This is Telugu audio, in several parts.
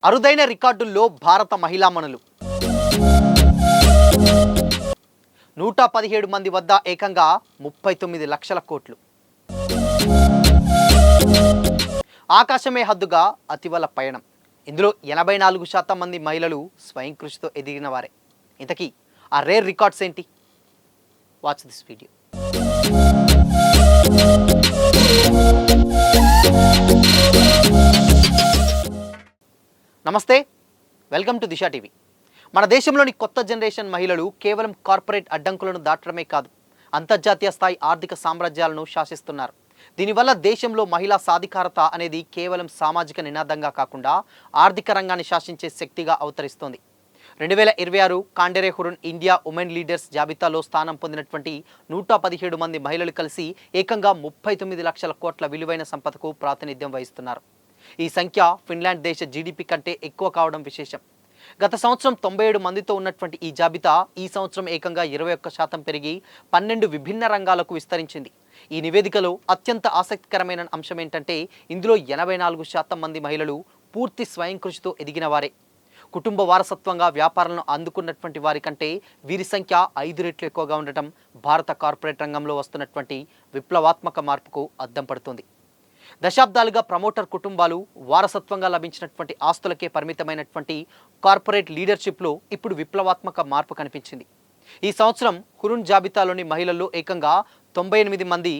అరుదైన రికార్డుల్లో భారత మహిళామణులు 117 మంది వద్ద ఏకంగా 39 లక్షల కోట్లు. ఆకాశమే హద్దుగా అతివల పయనం. ఇందులో 84% మంది మహిళలు స్వయం కృషితో ఎదిగిన వారే. ఇంతకీ ఆ రేర్ రికార్డ్స్ ఏంటి? Watch this video. నమస్తే, వెల్కమ్ టు దిశా టీవీ. మన దేశంలోని కొత్త జనరేషన్ మహిళలు కేవలం కార్పొరేట్ అడ్డంకులను దాటడమే కాదు, అంతర్జాతీయ స్థాయి ఆర్థిక సామ్రాజ్యాలను శాసిస్తున్నారు. దీనివల్ల దేశంలో మహిళా సాధికారత అనేది కేవలం సామాజిక నినాదంగా కాకుండా ఆర్థిక రంగాన్ని శాసించే శక్తిగా అవతరిస్తోంది. 2026 కాండెరే హురున్ ఇండియా ఉమెన్ లీడర్స్ జాబితాలో స్థానం పొందినటువంటి 117 మంది మహిళలు కలిసి ఏకంగా 39 లక్షల కోట్ల విలువైన సంపదకు ప్రాతినిధ్యం వహిస్తున్నారు. ఈ సంఖ్య ఫిన్లాండ్ దేశ జీడిపి కంటే ఎక్కువ కావడం విశేషం. గత సంవత్సరం 97 మందితో ఉన్నటువంటి ఈ జాబితా ఈ సంవత్సరం ఏకంగా 21% పెరిగి 12 విభిన్న రంగాలకు విస్తరించింది. ఈ నివేదికలో అత్యంత ఆసక్తికరమైన అంశం ఏంటంటే, ఇందులో 84% మంది మహిళలు పూర్తి స్వయం కృషితో ఎదిగిన వారే. కుటుంబ వారసత్వంగా వ్యాపారాలను అందుకున్నటువంటి వారి కంటే వీరి సంఖ్య 5 రెట్లు ఎక్కువగా ఉండటం భారత కార్పొరేట్ రంగంలో వస్తున్నటువంటి విప్లవాత్మక మార్పుకు అద్దం పడుతుంది. దశాబ్దాలుగా ప్రమోటర్ కుటుంబాలు వారసత్వంగా లభించినటువంటి ఆస్తులకే పరిమితమైనటువంటి కార్పొరేట్ లీడర్షిప్లో ఇప్పుడు విప్లవాత్మక మార్పు కనిపించింది. ఈ సంవత్సరం హురున్ జాబితాలోని మహిళల్లో ఏకంగా 98 మంది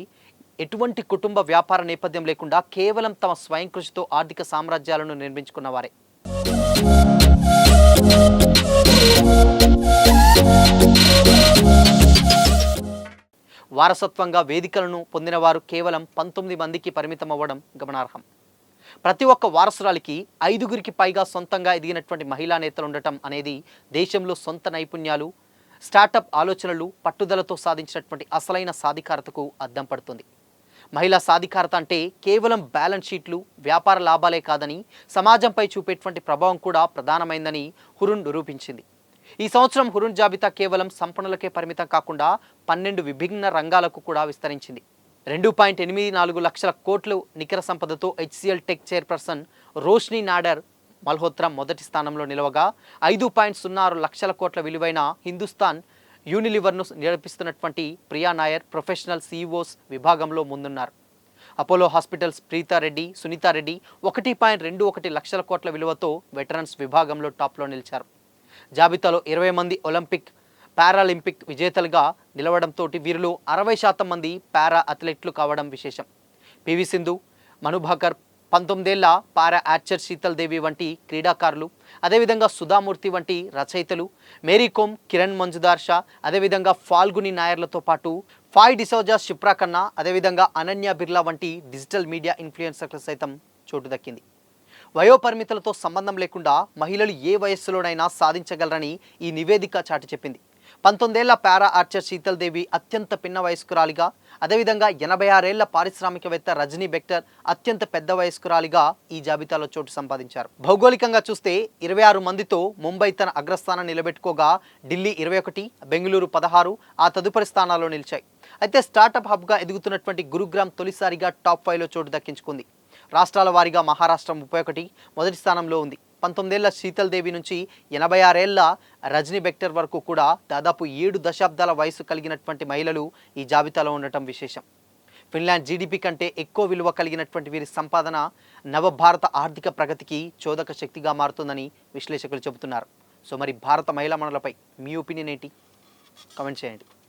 ఎటువంటి కుటుంబ వ్యాపార నేపథ్యం లేకుండా కేవలం తమ స్వయం కృషితో ఆర్థిక సామ్రాజ్యాలను నిర్మించుకున్నవారే. వారసత్వంగా వేదికలను పొందిన వారు కేవలం 19 మందికి పరిమితం అవ్వడం గమనార్హం. ప్రతి ఒక్క వారసురాలికి 5గురికి పైగా సొంతంగా ఎదిగినటువంటి మహిళా నేతలు ఉండటం అనేది దేశంలో సొంత నైపుణ్యాలు, స్టార్టప్ ఆలోచనలు, పట్టుదలతో సాధించినటువంటి అసలైన సాధికారతకు అద్దం పడుతుంది. మహిళా సాధికారత అంటే కేవలం బ్యాలెన్స్ షీట్లు, వ్యాపార లాభాలే కాదని సమాజంపై చూపేటువంటి ప్రభావం కూడా ప్రధానమైందని హురున్ నిరూపించింది. ఈ సంవత్సరం హురున్ జాబితా కేవలం సంపన్నులకే పరిమితం కాకుండా 12 విభిన్న రంగాలకు కూడా విస్తరించింది. 2.84 లక్షల కోట్లు నికర సంపదతో HCL tech chairperson Roshni Nadar Malhotra మొదటి స్థానంలో నిలవగా, 5.06 లక్షల కోట్ల విలువైన హిందుస్థాన్ యూనిలివర్ను నడిపిస్తున్నటువంటి ప్రియా నాయర్ ప్రొఫెషనల్ సీఈఓస్ విభాగంలో ముందున్నారు. అపోలో హాస్పిటల్స్ ప్రీతారెడ్డి, సునీతారెడ్డి 1.21 లక్షల కోట్ల విలువతో వెటరన్స్ విభాగంలో టాప్లో నిలిచారు. జాబితాలో 20 మంది ఒలింపిక్, పారాలింపిక్ విజేతలుగా నిలవడంతో వీరిలో 60% మంది పారా అథ్లెట్లు కావడం విశేషం. పివి సింధు, మనుభాకర్, 19 ఏళ్ల పారా ఆర్చర్ శీతల్ దేవి వంటి క్రీడాకారులు, అదేవిధంగా సుధామూర్తి వంటి రచయితలు, మేరీకోమ్, కిరణ్ మంజుదార్ షా, అదేవిధంగా ఫాల్గుని నాయర్లతో పాటు ఫాయ్ డిసోజా, షిప్రా ఖన్నా, అదేవిధంగా అనన్య బిర్లా వంటి డిజిటల్ మీడియా ఇన్ఫ్లుయెన్సర్లకు సైతం చోటు దక్కింది. వయోపరిమితులతో సంబంధం లేకుండా మహిళలు ఏ వయస్సులోనైనా సాధించగలరని ఈ నివేదిక చాటి చెప్పింది. 19 ఏళ్ల పారా ఆర్చర్ శీతల్ దేవి అత్యంత పిన్న వయస్కురాలిగా, అదేవిధంగా 86 ఏళ్ల పారిశ్రామికవేత్త రజనీ బెక్టర్ అత్యంత పెద్ద వయస్కురాలిగా ఈ జాబితాలో చోటు సంపాదించారు. భౌగోళికంగా చూస్తే 26 మందితో ముంబై తన అగ్రస్థానం నిలబెట్టుకోగా, ఢిల్లీ 21, బెంగళూరు 16 ఆ తదుపరి స్థానాల్లో నిలిచాయి. అయితే స్టార్టప్ హబ్గా ఎదుగుతున్నటువంటి గురుగ్రామ్ తొలిసారిగా టాప్ 5లో చోటు దక్కించుకుంది. రాష్ట్రాల వారీగా మహారాష్ట్ర 31 మొదటి స్థానంలో ఉంది. 19 ఏళ్ల శీతల్ దేవి నుంచి 86 ఏళ్ల రజనీ బెక్టర్ వరకు కూడా దాదాపు 7 దశాబ్దాల వయసు కలిగినటువంటి మహిళలు ఈ జాబితాలో ఉండటం విశేషం. ఫిన్లాండ్ జీడిపి కంటే ఎక్కువ విలువ కలిగినటువంటి వీరి సంపాదన నవభారత ఆర్థిక ప్రగతికి చోదక శక్తిగా మారుతుందని విశ్లేషకులు చెబుతున్నారు. సో మరి భారత మహిళా మనులపై మీ ఒపీనియన్ ఏంటి? కామెంట్ చేయండి.